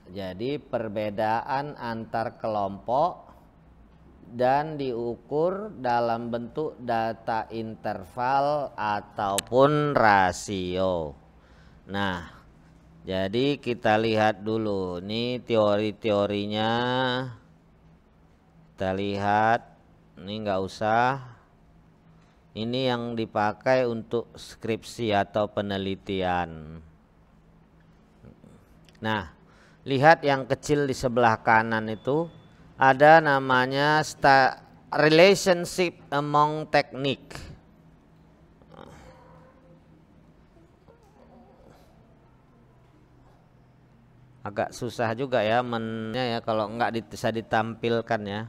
Jadi perbedaan antar kelompok dan diukur dalam bentuk data interval ataupun rasio. Nah, jadi kita lihat dulu nih teori-teorinya. Kita lihat, ini nggak usah. Ini yang dipakai untuk skripsi atau penelitian. Nah, lihat yang kecil di sebelah kanan itu ada namanya relationship among technique. Agak susah juga ya ya kalau nggak bisa ditampilkan ya.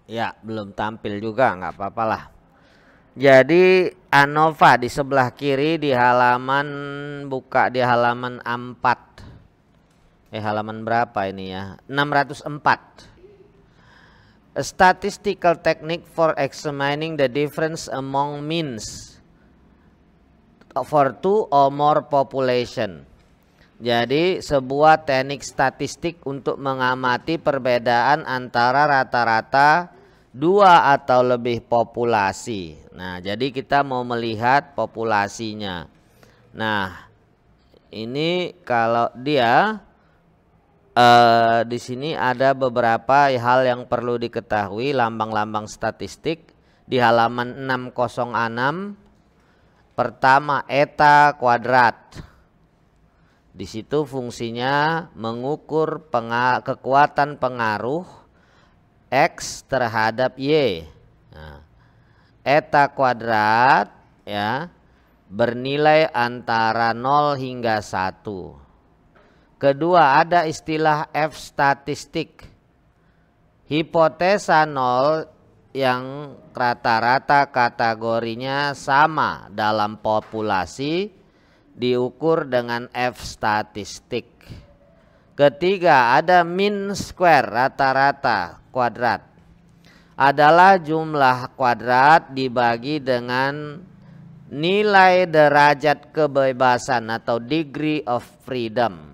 Ya, belum tampil juga, nggak apa-apa lah. Jadi ANOVA di sebelah kiri di halaman, buka di halaman 4. Halaman berapa ini ya? 604. A statistical technique for examining the difference among means for two or more population. Jadi sebuah teknik statistik untuk mengamati perbedaan antara rata-rata dua atau lebih populasi. Nah, jadi kita mau melihat populasinya. Nah, ini kalau dia di sini ada beberapa hal yang perlu diketahui, lambang-lambang statistik di halaman 606. Pertama, eta kuadrat. Di situ fungsinya mengukur kekuatan pengaruh X terhadap Y. Nah, eta kuadrat ya bernilai antara 0 hingga 1. Kedua, ada istilah F statistik. Hipotesa 0 yang rata-rata kategorinya sama dalam populasi diukur dengan F statistik. Ketiga, ada mean square, rata-rata kuadrat. Adalah jumlah kuadrat dibagi dengan nilai derajat kebebasan atau degree of freedom.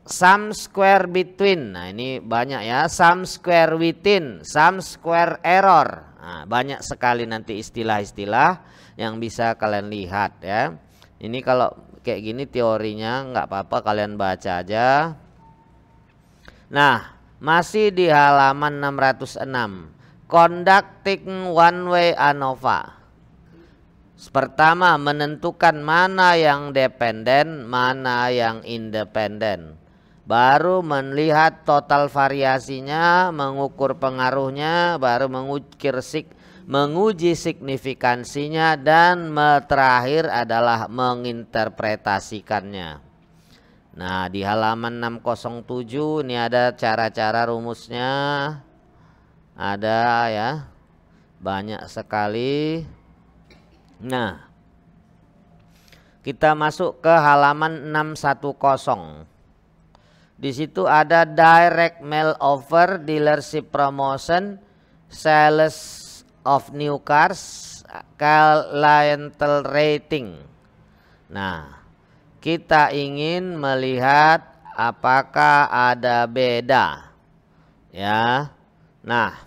Sum square between, nah ini banyak ya, sum square within, sum square error. Nah, banyak sekali nanti istilah-istilah yang bisa kalian lihat ya. Ini kalau kayak gini teorinya nggak apa-apa, kalian baca aja. Nah, masih di halaman 606. Conducting one way ANOVA. Pertama, menentukan mana yang dependen, mana yang independen. Baru melihat total variasinya, mengukur pengaruhnya, baru menguji signifikansinya, dan terakhir adalah menginterpretasikannya. Nah, di halaman 607 ini ada cara-cara rumusnya. Ada ya. Banyak sekali. Nah, kita masuk ke halaman 610. Di situ ada direct mail offer, dealership promotion, sales of new cars, clientele rating. Nah, kita ingin melihat apakah ada beda ya. Nah,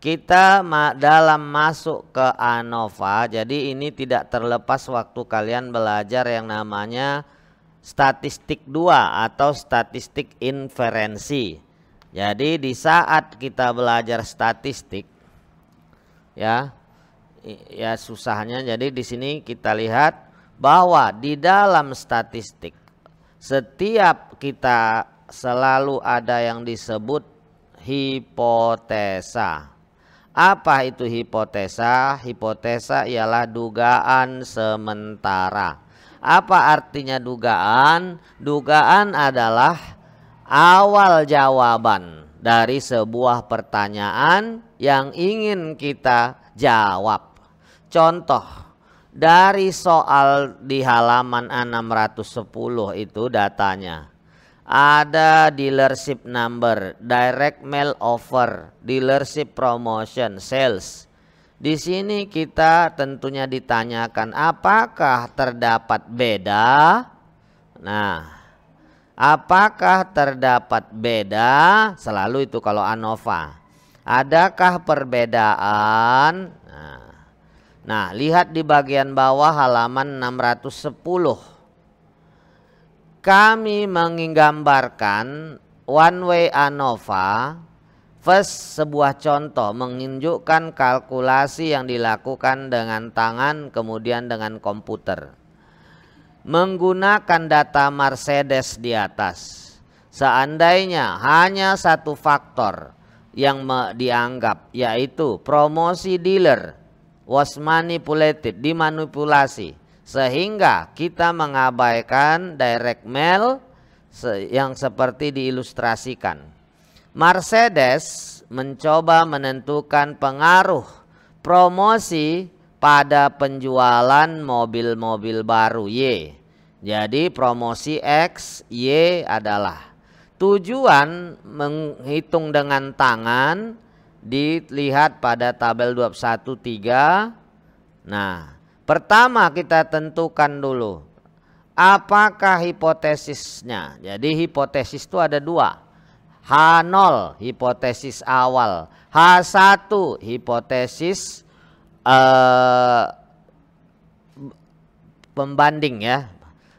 kita dalam masuk ke ANOVA, jadi ini tidak terlepas waktu kalian belajar yang namanya statistik 2 atau statistik inferensi. Jadi di saat kita belajar statistik ya susahnya, jadi di sini kita lihat bahwa di dalam statistik setiap kita selalu ada yang disebut hipotesa. Apa itu hipotesa? Hipotesa ialah dugaan sementara. Apa artinya dugaan? Dugaan adalah awal jawaban dari sebuah pertanyaan yang ingin kita jawab. Contoh, dari soal di halaman 610 itu datanya. Ada dealership number, direct mail offer, dealership promotion, sales. Di sini kita tentunya ditanyakan apakah terdapat beda. Nah, apakah terdapat beda? Selalu itu kalau ANOVA. Adakah perbedaan? Nah, lihat di bagian bawah halaman 610. Kami menggambarkan one way ANOVA. First, sebuah contoh menunjukkan kalkulasi yang dilakukan dengan tangan kemudian dengan komputer. Menggunakan data Mercedes di atas. Seandainya hanya satu faktor yang dianggap, yaitu promosi dealer was manipulated, dimanipulasi, sehingga kita mengabaikan direct mail yang seperti diilustrasikan. Mercedes mencoba menentukan pengaruh promosi pada penjualan mobil-mobil baru Y. Jadi promosi X, Y adalah tujuan menghitung dengan tangan, dilihat pada tabel 21.3. Nah, pertama kita tentukan dulu apakah hipotesisnya. Jadi hipotesis itu ada dua. H0 hipotesis awal, H1 hipotesis pembanding ya.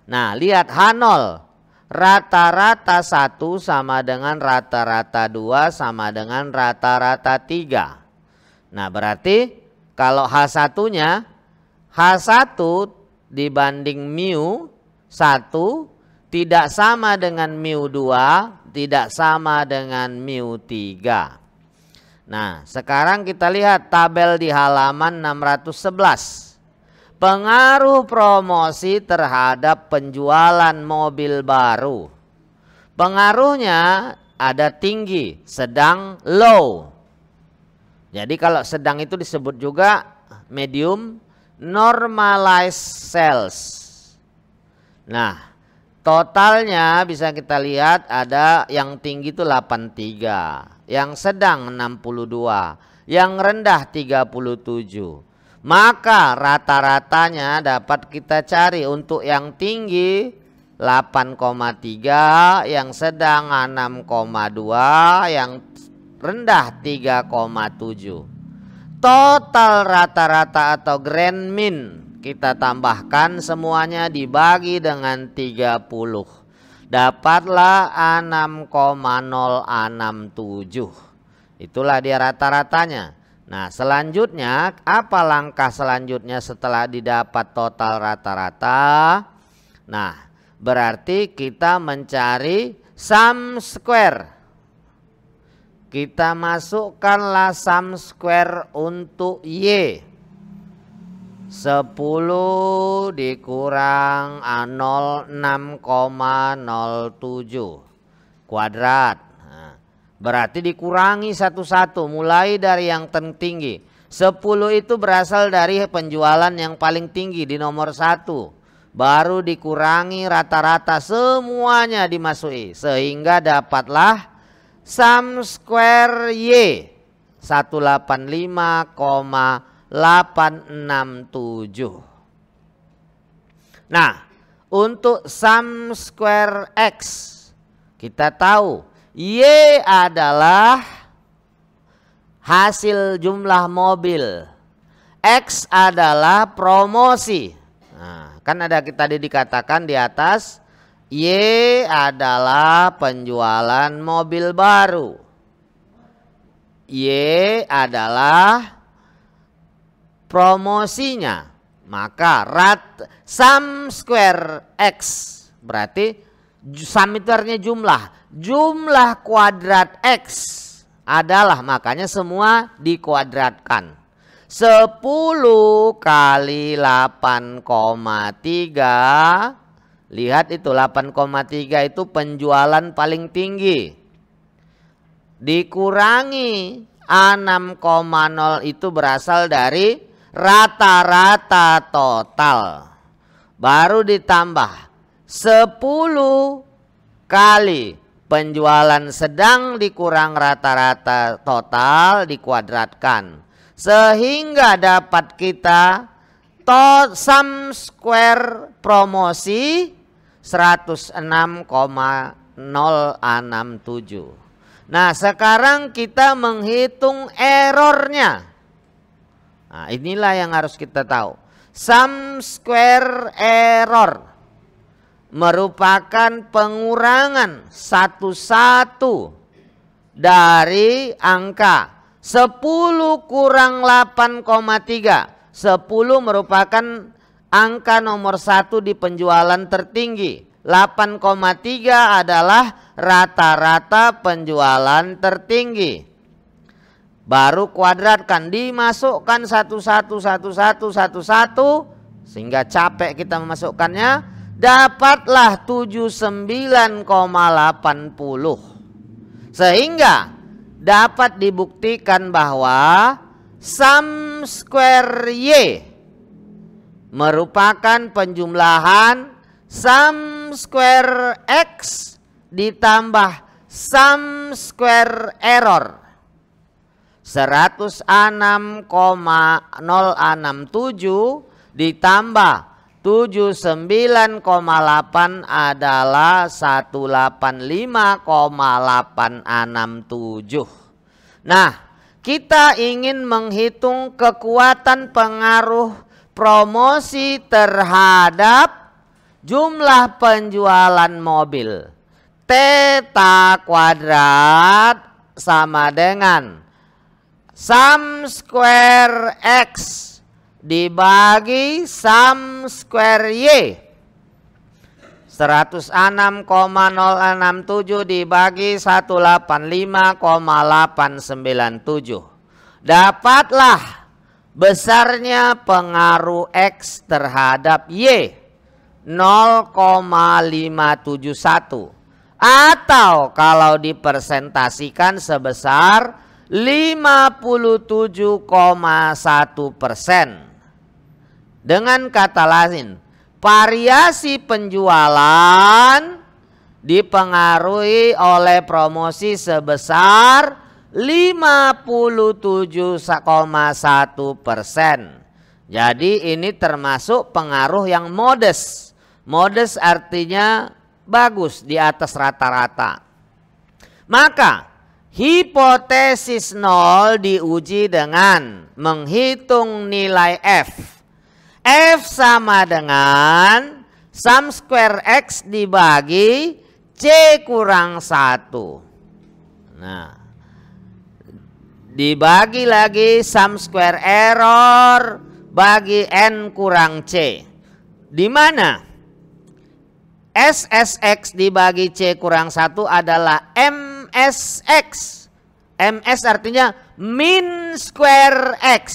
Nah, lihat H0, rata-rata 1 sama dengan rata-rata 2 sama dengan rata-rata 3. Nah, berarti kalau H1-nya, H1 dibanding mu 1 tidak sama dengan mu 2, tidak sama dengan mu 3. Nah, sekarang kita lihat tabel di halaman 611. Pengaruh promosi terhadap penjualan mobil baru. Pengaruhnya ada tinggi, sedang, low. Jadi kalau sedang itu disebut juga medium, normalized sales. Nah, totalnya bisa kita lihat ada yang tinggi itu 83, yang sedang 62, yang rendah 37. Maka rata-ratanya dapat kita cari untuk yang tinggi 8,3, yang sedang 6,2, yang rendah 3,7. Total rata-rata atau grand min kita tambahkan semuanya dibagi dengan 30. Dapatlah 6,067. Itulah dia rata-ratanya. Nah, selanjutnya apa langkah selanjutnya setelah didapat total rata-rata? Nah, berarti kita mencari sum square. Kita masukkanlah sum square untuk Y. 10 dikurang 6,07 kuadrat. Berarti dikurangi satu-satu mulai dari yang tertinggi. 10 itu berasal dari penjualan yang paling tinggi di nomor 1. Baru dikurangi rata-rata semuanya dimasuki. Sehingga dapatlah sum square Y 185,867. Nah, untuk sum square X kita tahu Y adalah hasil jumlah mobil, X adalah promosi. Nah, kan ada tadi dikatakan di atas Y adalah penjualan mobil baru, Y adalah promosinya. Maka sum square X berarti sum itu artinya jumlah. Jumlah kuadrat X adalah, makanya semua dikuadratkan. 10 kali 8,3 Lihat itu 8,3 itu penjualan paling tinggi. Dikurangi 6,0 itu berasal dari rata-rata total. Baru ditambah 10 kali penjualan sedang dikurang rata-rata total dikuadratkan. Sehingga dapat kita sum square promosi 106,067. Nah, sekarang kita menghitung errornya. Nah, inilah yang harus kita tahu. Sum square error merupakan pengurangan satu-satu dari angka 10 kurang 8,3. 10 merupakan angka nomor 1 di penjualan tertinggi. 8,3 adalah rata-rata penjualan tertinggi. Baru kuadratkan, dimasukkan satu-satu sehingga capek kita memasukkannya. Dapatlah 79,80. Sehingga dapat dibuktikan bahwa sum square Y merupakan penjumlahan sum square X ditambah sum square error 106,067 ditambah 79,8 adalah 185,867. Nah, kita ingin menghitung kekuatan pengaruh promosi terhadap jumlah penjualan mobil. Theta kuadrat sama dengan sum square X dibagi sum square Y. 106,067 dibagi 185,897. Dapatlah besarnya pengaruh X terhadap Y 0,571. Atau kalau dipersentasikan sebesar 57,1%. Dengan kata lain, variasi penjualan dipengaruhi oleh promosi sebesar 57,1%. Jadi ini termasuk pengaruh yang modest. Modest artinya bagus, di atas rata-rata. Maka hipotesis 0 diuji dengan menghitung nilai F. F sama dengan sum square X dibagi C kurang 1. Nah, dibagi lagi sum square error bagi N kurang C. Di mana SSX dibagi C kurang 1 adalah MSX. MS artinya min square X.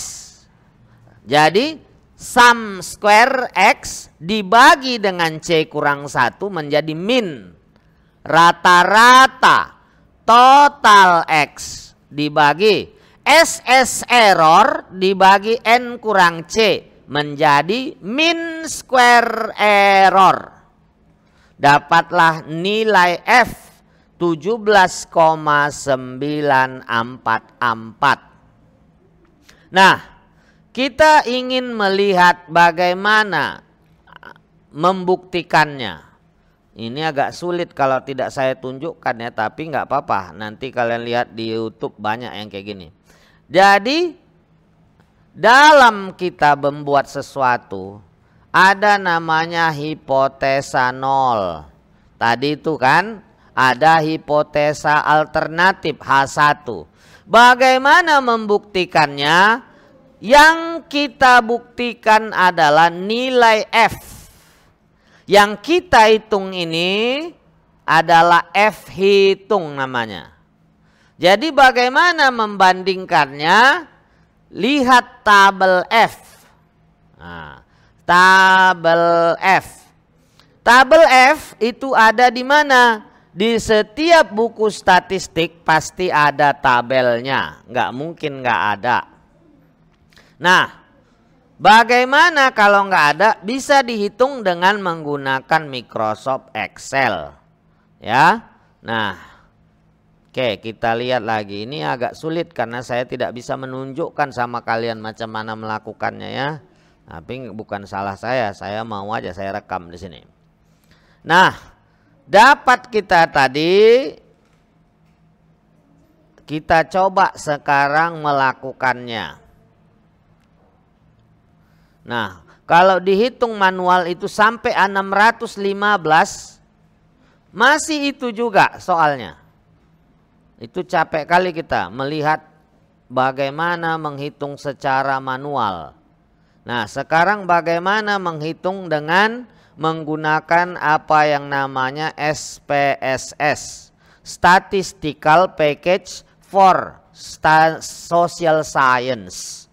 Jadi sum square X dibagi dengan C kurang 1 menjadi min. Rata-rata total X dibagi SS error dibagi N kurang C menjadi min square error. Dapatlah nilai F 17,944. Nah, kita ingin melihat bagaimana membuktikannya. Ini agak sulit kalau tidak saya tunjukkan ya, tapi nggak apa-apa. Nanti kalian lihat di YouTube banyak yang kayak gini. Jadi dalam kita membuat sesuatu ada namanya hipotesa 0. Tadi itu kan ada hipotesa alternatif H1. Bagaimana membuktikannya? Yang kita buktikan adalah nilai F. Yang kita hitung ini adalah F hitung namanya. Jadi bagaimana membandingkannya? Lihat tabel F. Nah, tabel F. Tabel F itu ada di mana? Di setiap buku statistik pasti ada tabelnya. Nggak mungkin nggak ada. Nah, bagaimana kalau nggak ada? Bisa dihitung dengan menggunakan Microsoft Excel. Ya. Nah, oke, kita lihat lagi. Ini agak sulit karena saya tidak bisa menunjukkan sama kalian macam mana melakukannya ya. Tapi bukan salah saya mau aja saya rekam di sini. Nah, dapat kita tadi, kita coba sekarang melakukannya. Nah, kalau dihitung manual itu sampai 615, masih itu juga soalnya. Itu capek kali kita melihat bagaimana menghitung secara manual. Nah, sekarang bagaimana menghitung dengan menggunakan apa yang namanya SPSS, Statistical Package for Social Science.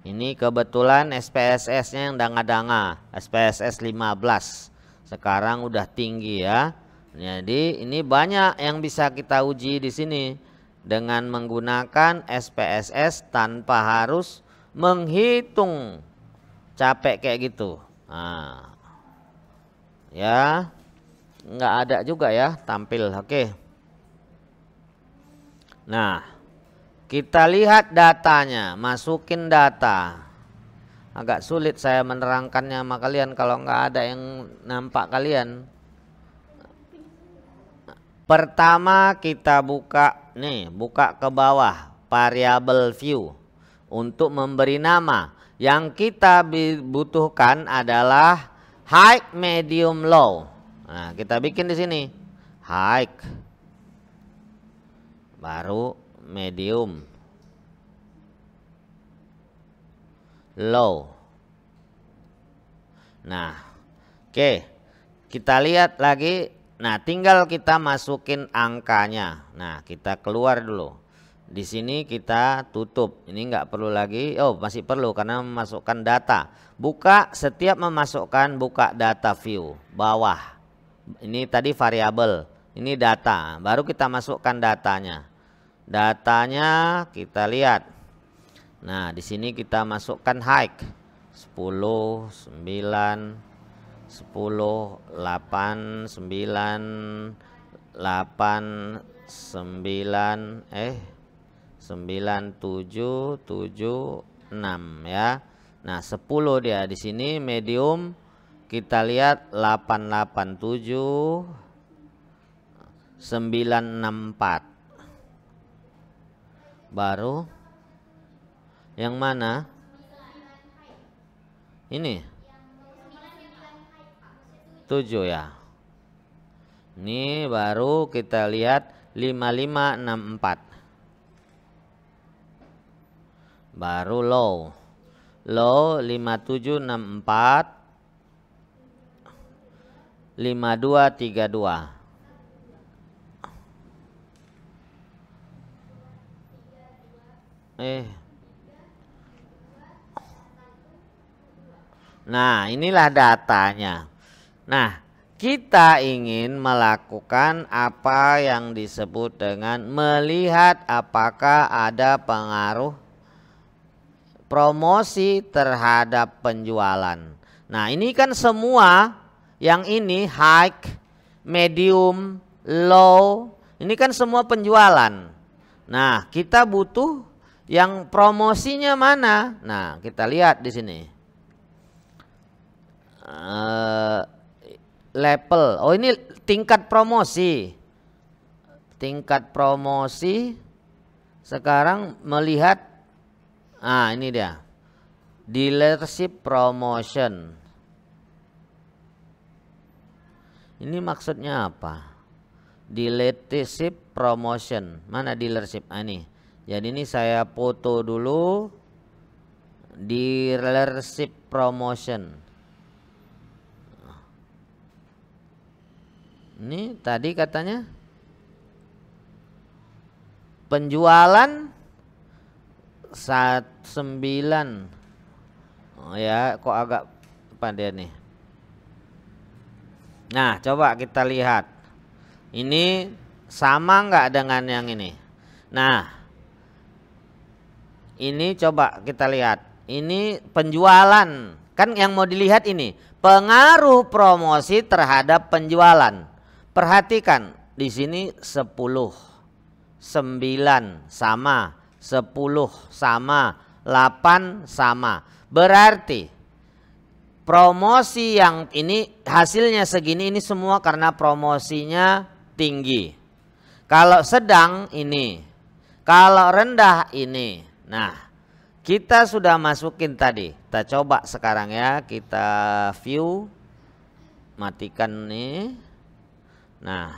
Ini kebetulan SPSS-nya yang danga-danga, SPSS 15. Sekarang udah tinggi ya. Jadi ini banyak yang bisa kita uji di sini dengan menggunakan SPSS tanpa harus menghitung capek kayak gitu. Nah, ya, nggak ada juga ya tampil. Oke. Nah, kita lihat datanya, masukin data. Agak sulit saya menerangkannya sama kalian kalau nggak ada yang nampak kalian. Pertama kita buka nih, buka ke bawah variable view untuk memberi nama. Yang kita butuhkan adalah high, medium, low. Nah, kita bikin di sini high, baru medium, low. Nah, oke, kita lihat lagi. Nah, tinggal kita masukin angkanya. Nah, kita keluar dulu. Di sini kita tutup. Ini nggak perlu lagi. Oh, masih perlu karena memasukkan data. Buka, setiap memasukkan, buka data view bawah. Ini tadi variabel, ini data. Baru kita masukkan datanya. Datanya kita lihat. Nah, di sini kita masukkan height 10, 9, 10, 8, 9, 8, 9, 9, 7, 7, 6 ya. Nah, 10 dia di sini medium. Kita lihat 887, 964. Baru yang mana? Ini 7 ya. Ini baru kita lihat 5564. Baru low. Low 5764, 5232. Nah, inilah datanya. Nah, kita ingin melakukan apa yang disebut dengan melihat apakah ada pengaruh promosi terhadap penjualan. Nah, ini kan semua yang ini high, medium, low, ini kan semua penjualan. Nah, kita butuh yang promosinya mana? Nah, kita lihat di sini. Level. Oh, ini tingkat promosi. Tingkat promosi sekarang melihat. Nah, ini dia. Dealership promotion. Ini maksudnya apa? Dealership promotion. Mana dealership? Ah, ini. Jadi ini saya foto dulu. Dealership promotion. Ini tadi katanya penjualan 9. Oh ya, kok agak apa dia nih? Nah, coba kita lihat. Ini sama nggak dengan yang ini? Nah, ini coba kita lihat. Ini penjualan. Kan yang mau dilihat ini pengaruh promosi terhadap penjualan. Perhatikan di sini 10, 9 sama, 10 sama, 8 sama. Berarti promosi yang ini hasilnya segini, ini semua karena promosinya tinggi. Kalau sedang ini, kalau rendah ini. Nah, kita sudah masukin tadi. Kita coba sekarang ya, kita view, matikan nih. Nah,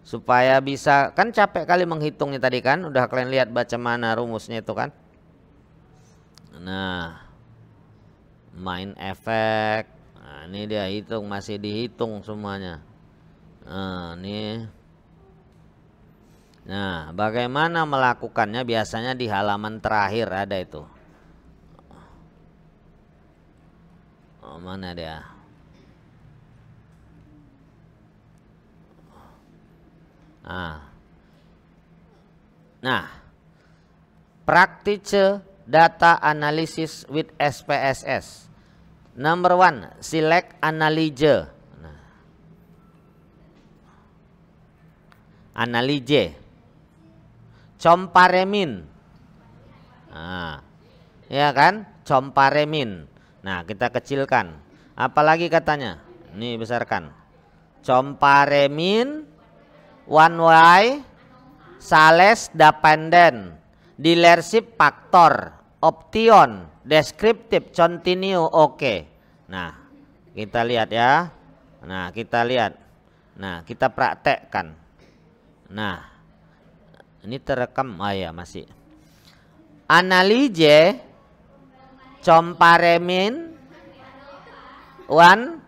supaya bisa, kan capek kali menghitungnya tadi kan, udah kalian lihat baca mana rumusnya itu kan. Nah, main efek. Nah, ini dia hitung, masih dihitung semuanya. Nah, ini. Nah, bagaimana melakukannya? Biasanya di halaman terakhir ada itu. Oh, mana dia? Nah, praktische data analysis with SPSS. Number 1, select analyze. Nah, analyze. Comparemin. Nah, ya kan? Comparemin. Nah, kita kecilkan. Apalagi katanya? Ini besarkan. Comparemin, one way, sales dependent, dealership factor, option, descriptive, continue, oke. Nah, kita lihat ya. Nah, kita lihat. Nah, kita praktekkan. Nah, ini terekam. Oh ya, masih. Analyze, comparemin, one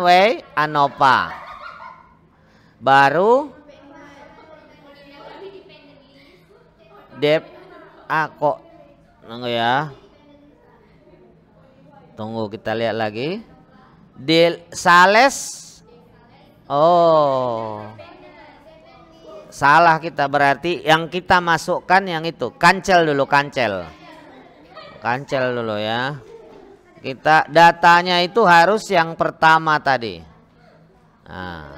way, ANOVA. Baru kok tunggu ya. Tunggu kita lihat lagi. Sales. Oh. Salah kita, berarti yang kita masukkan yang itu. Cancel dulu, cancel. Cancel dulu ya. Kita datanya itu harus yang pertama tadi. Nah,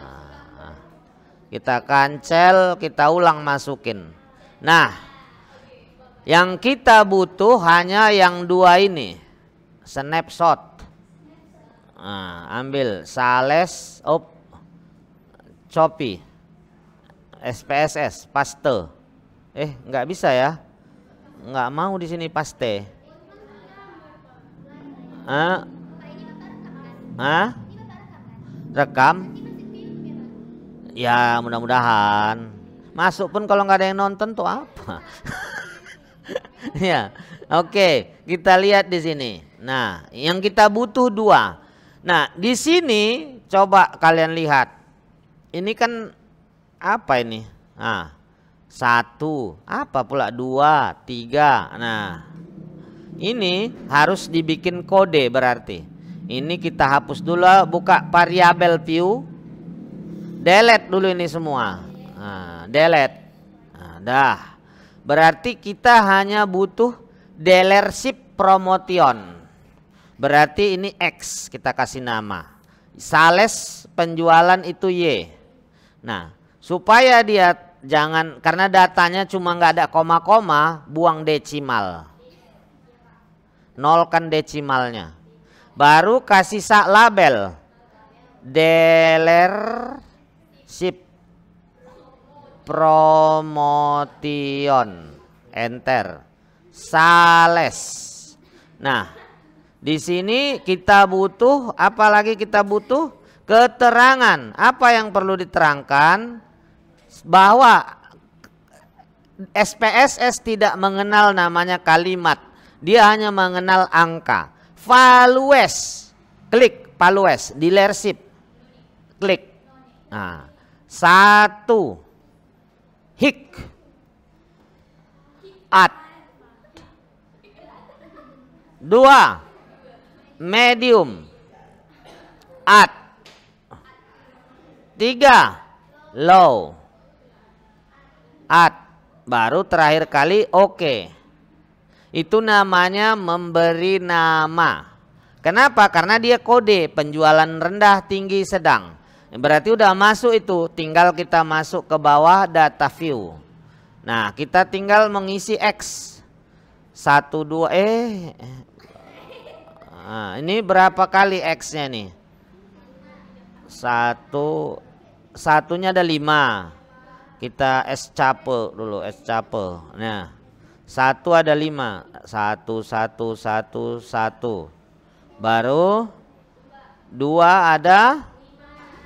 kita cancel, kita ulang masukin. Nah, yang kita butuh hanya yang dua ini. Snapshot. Nah, ambil sales, copy, SPSS, paste. Nggak bisa ya? Nggak mau di sini paste. Rekam? Ya mudah-mudahan. Masuk pun kalau nggak ada yang nonton tuh apa? Ya, oke, kita lihat di sini. Nah, yang kita butuh dua. Nah, di sini coba kalian lihat. Ini kan apa ini? Nah, 1, apa pula 2, 3. Nah, ini harus dibikin kode berarti. Ini kita hapus dulu, buka variabel view. Delete dulu ini semua. Nah, delete. Nah, dah. Berarti kita hanya butuh dealership promotion. Berarti ini X kita kasih nama. Sales penjualan itu Y. Nah, supaya dia jangan, karena datanya cuma nggak ada koma-koma, buang desimal. Nolkan desimalnya. Baru kasih label. Dealership promotion. Enter. Sales. Nah, di sini kita butuh, apalagi kita butuh keterangan. Apa yang perlu diterangkan? Bahwa SPSS tidak mengenal namanya kalimat. Dia hanya mengenal angka. Values. Klik values. Dealership. Klik. Nah, 1. Hik. At. 2. Medium. Add. 3. Low. Add. Baru terakhir kali oke. Itu namanya memberi nama. Kenapa? Karena dia kode penjualan rendah, tinggi, sedang. Berarti udah masuk itu. Tinggal kita masuk ke bawah data view. Nah, kita tinggal mengisi X. 1, 2, nah, ini berapa kali X-nya nih? Satunya ada 5. Kita S capel dulu, S capel. Nah, 1 ada 5. 1, 1, 1, 1. Baru 2 ada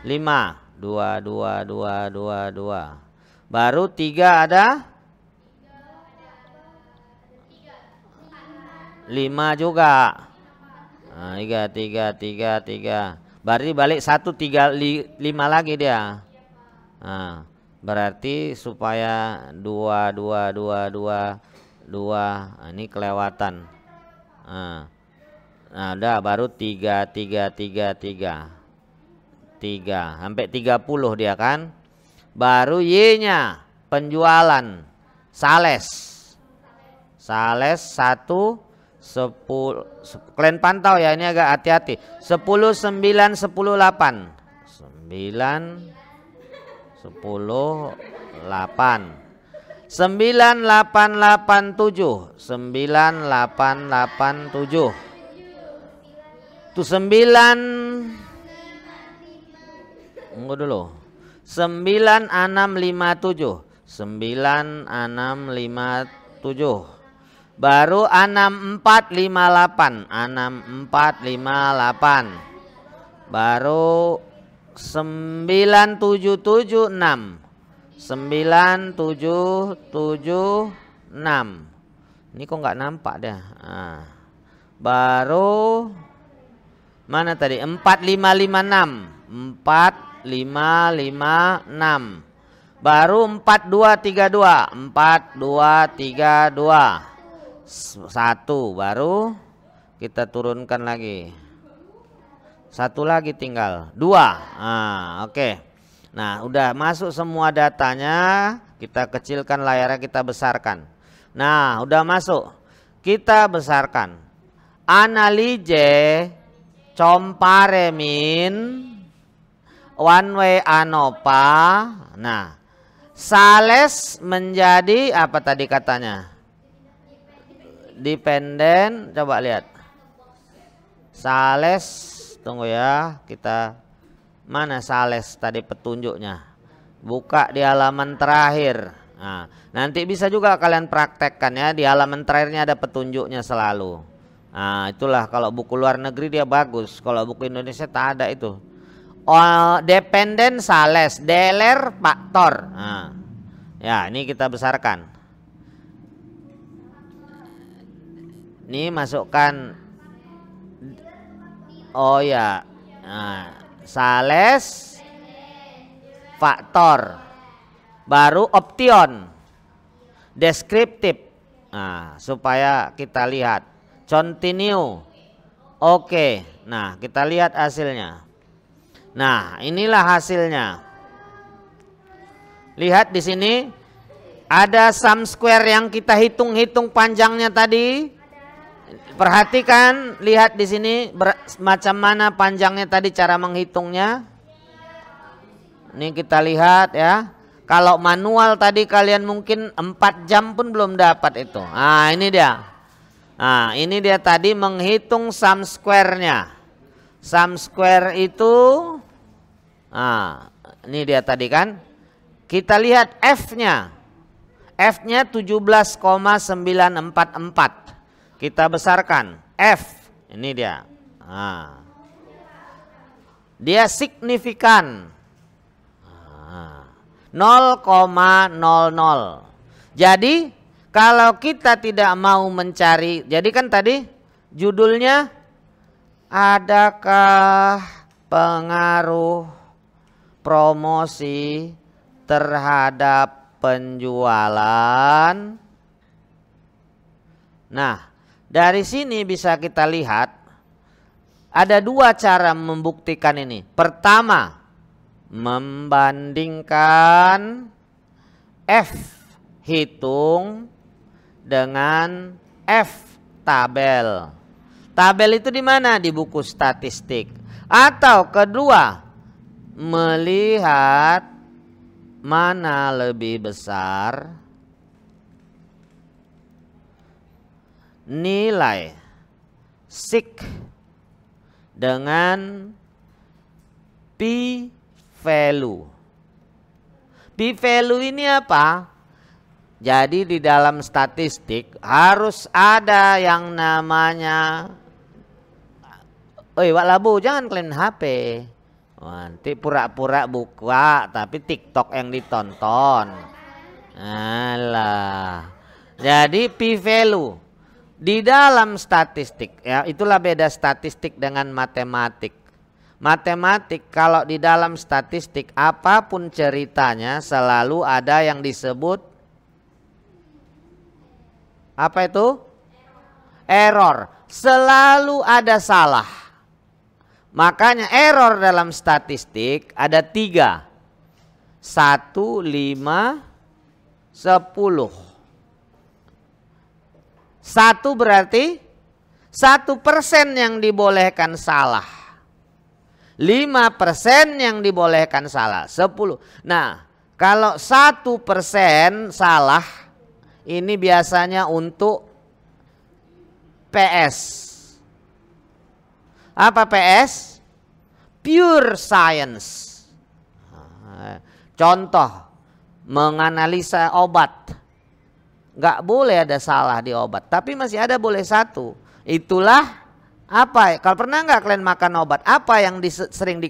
5. 2, 2, 2, 2, 2. Baru 3 ada 5 juga. Nah, 3, 3, 3, 3. Berarti balik 1, 3, 5 lagi dia. Nah, berarti supaya 2, 2, 2, 2, 2. Nah, ini kelewatan. Nah, udah baru 3, 3, 3, 3. 3 sampai 30 dia kan. Baru Y-nya penjualan sales. Sales 1, 10. Kalian pantau ya, ini agak hati-hati. 10, 9, 10, 8. 9, 10, 8. 9, 8, 8, 7. 9, 8, 8, 7. Tuh 9. Tunggu dulu. 9, 6, 5, 7. 9, 6, 5, 7. Baru 6, 4, 5, 8. 6, 4, 5, 8. Baru 9, 7, 7, 6. 9, 7, 7, 6. Ini kok nggak nampak dah. Nah, baru mana tadi? 4, 5, 5, 6. 4, 5, 5, 6. Baru 4, 2, 3, 2. 4, 2, 3, 2. 1. Baru kita turunkan lagi. 1 lagi tinggal. 2. Nah, oke. Nah, udah masuk semua datanya. Kita kecilkan layarnya, kita besarkan. Nah, udah masuk. Kita besarkan. Analyze compare min one way ANOVA. Nah, sales menjadi apa tadi katanya? Dependent. Coba lihat. Sales, tunggu ya, kita mana sales tadi petunjuknya? Buka di halaman terakhir. Nah, nanti bisa juga kalian praktekkan ya, di halaman terakhirnya ada petunjuknya selalu. Nah, itulah kalau buku luar negeri dia bagus, kalau buku Indonesia tak ada itu. Dependent sales, dealer faktor. Nah, ya ini kita besarkan. Ini masukkan. Oh ya, nah, sales faktor. Baru option, deskriptif. Nah, supaya kita lihat. Continue. Oke. Nah, kita lihat hasilnya. Nah, inilah hasilnya. Lihat di sini ada sum square yang kita hitung-hitung panjangnya tadi. Perhatikan, lihat di sini macam mana panjangnya tadi, cara menghitungnya. Ini kita lihat ya. Kalau manual tadi kalian mungkin 4 jam pun belum dapat itu. Nah, ini dia. Nah, ini dia tadi menghitung sum square-nya. Sum square itu, nah, ini dia tadi kan. Kita lihat F-nya. F-nya 17,944. Kita besarkan. F, ini dia. Nah, dia signifikan. 0,00. Jadi kalau kita tidak mau mencari, jadi kan tadi judulnya adakah pengaruh promosi terhadap penjualan? Nah, dari sini bisa kita lihat ada dua cara membuktikan ini. Pertama, membandingkan F hitung dengan F tabel. Tabel itu di mana? Di buku statistik. Atau kedua, melihat mana lebih besar nilai sig dengan p-value. P-value ini apa? Jadi di dalam statistik harus ada yang namanya, oi Wak Labu jangan klaim HP. Nanti pura-pura buka tapi TikTok yang ditonton. Alah. Jadi p-value di dalam statistik ya, itulah beda statistik dengan matematik. Matematik kalau di dalam statistik apapun ceritanya selalu ada yang disebut apa itu? Error. Selalu ada salah. Makanya error dalam statistik ada 3. 1, 5, 10. 1 berarti 1% yang dibolehkan salah. 5% yang dibolehkan salah. 10. Nah, kalau 1% salah, ini biasanya untuk PS. Apa PS? Pure science. Contoh, menganalisa obat. Nggak boleh ada salah di obat. Tapi masih ada boleh 1. Itulah apa? Kalau pernah nggak kalian makan obat? Apa yang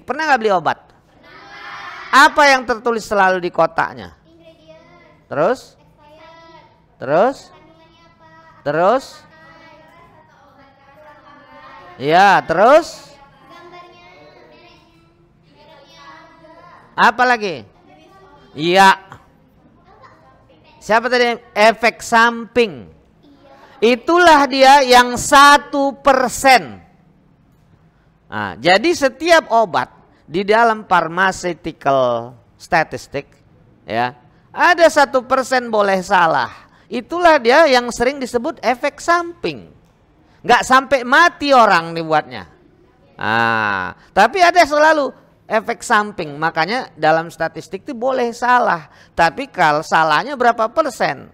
pernah nggak beli obat? Apa yang tertulis selalu di kotaknya? Terus? Ya, terus? Apa lagi? Iya. Siapa tadi? Efek samping. Itulah dia yang 1%. Nah, jadi setiap obat di dalam pharmaceutical statistic ya, ada 1% boleh salah. Itulah dia yang sering disebut efek samping. Nggak sampai mati orang dibuatnya. Nah, tapi ada selalu efek samping. Makanya dalam statistik itu boleh salah. Tapi kalau salahnya berapa persen?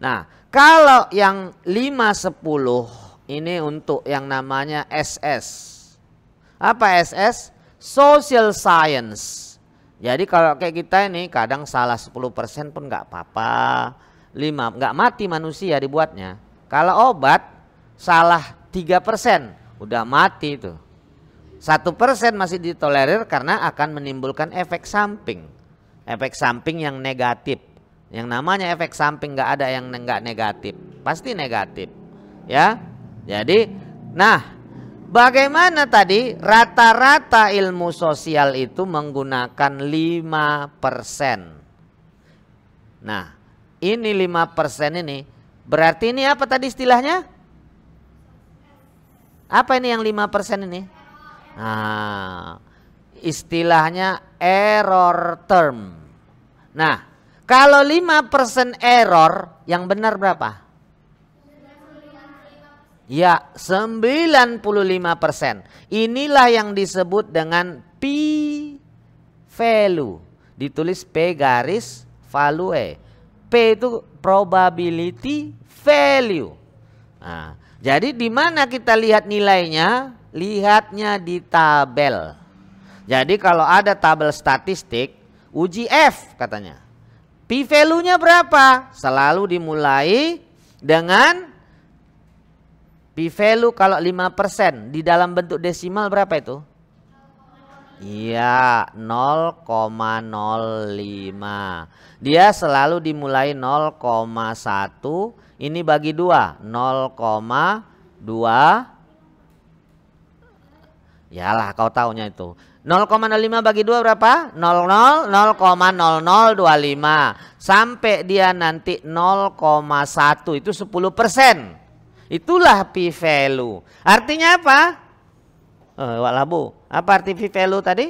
Nah, kalau yang 5-10 ini untuk yang namanya SS. Apa SS? Social Science. Jadi kalau kayak kita ini kadang salah 10% pun nggak apa-apa. 5, nggak mati manusia dibuatnya. Kalau obat salah 3%, udah mati itu. 1% masih ditolerir karena akan menimbulkan efek samping. Efek samping yang negatif. Yang namanya efek samping nggak ada yang nggak negatif, pasti negatif. Ya, jadi, nah, bagaimana tadi rata-rata ilmu sosial itu menggunakan 5%. Nah, ini 5% ini berarti ini apa tadi istilahnya? Apa ini yang 5% ini? Nah, istilahnya error term. Nah, kalau 5% error, yang benar berapa? Ya, 95%. Inilah yang disebut dengan p-value. Ditulis P garis value. P itu probability value. Nah, jadi di mana kita lihat nilainya? Lihatnya di tabel. Jadi kalau ada tabel statistik, uji F katanya. P-value-nya berapa? Selalu dimulai dengan P-value kalau 5%. Di dalam bentuk desimal berapa itu? Iya, 0,05. Dia selalu dimulai 0,1. Ini bagi 2, 0,2. Yalah, kau taunya itu. 0,05 bagi 2 berapa? 0,0025. Sampai dia nanti 0,1 itu 10%. Itulah p-value. Artinya apa? Wak labu. Apa arti p-value tadi?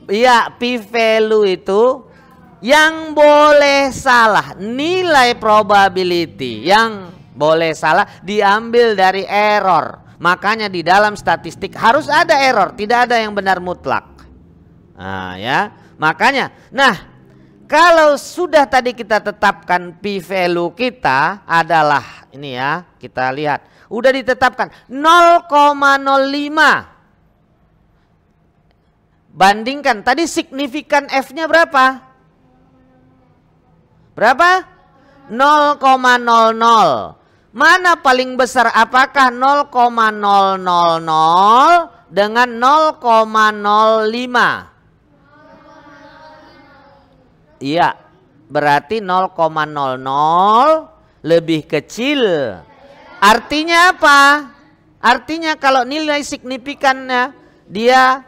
Iya, p-value itu yang boleh salah, nilai probability yang boleh salah diambil dari error. Makanya di dalam statistik harus ada error, tidak ada yang benar mutlak. Nah, ya. Makanya, kalau sudah tadi kita tetapkan p-value kita adalah ini ya, kita lihat. Udah ditetapkan 0,05. Bandingkan tadi signifikan F-nya berapa? Berapa? 0,00. Mana paling besar? Apakah 0,000 dengan 0,05? Iya, berarti 0,00 lebih kecil. Artinya apa? Artinya kalau nilai signifikannya dia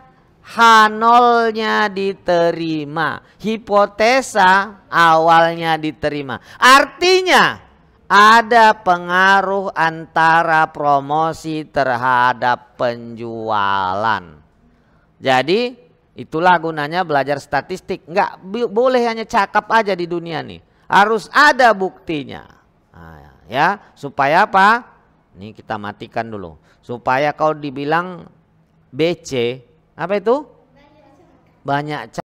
H0-nya diterima, hipotesa awalnya diterima. Artinya ada pengaruh antara promosi terhadap penjualan. Jadi itulah gunanya belajar statistik. Nggak boleh hanya cakap aja di dunia nih. Harus ada buktinya. Nah, ya, supaya apa? Ini kita matikan dulu. Supaya kau dibilang BC, apa itu? Banyak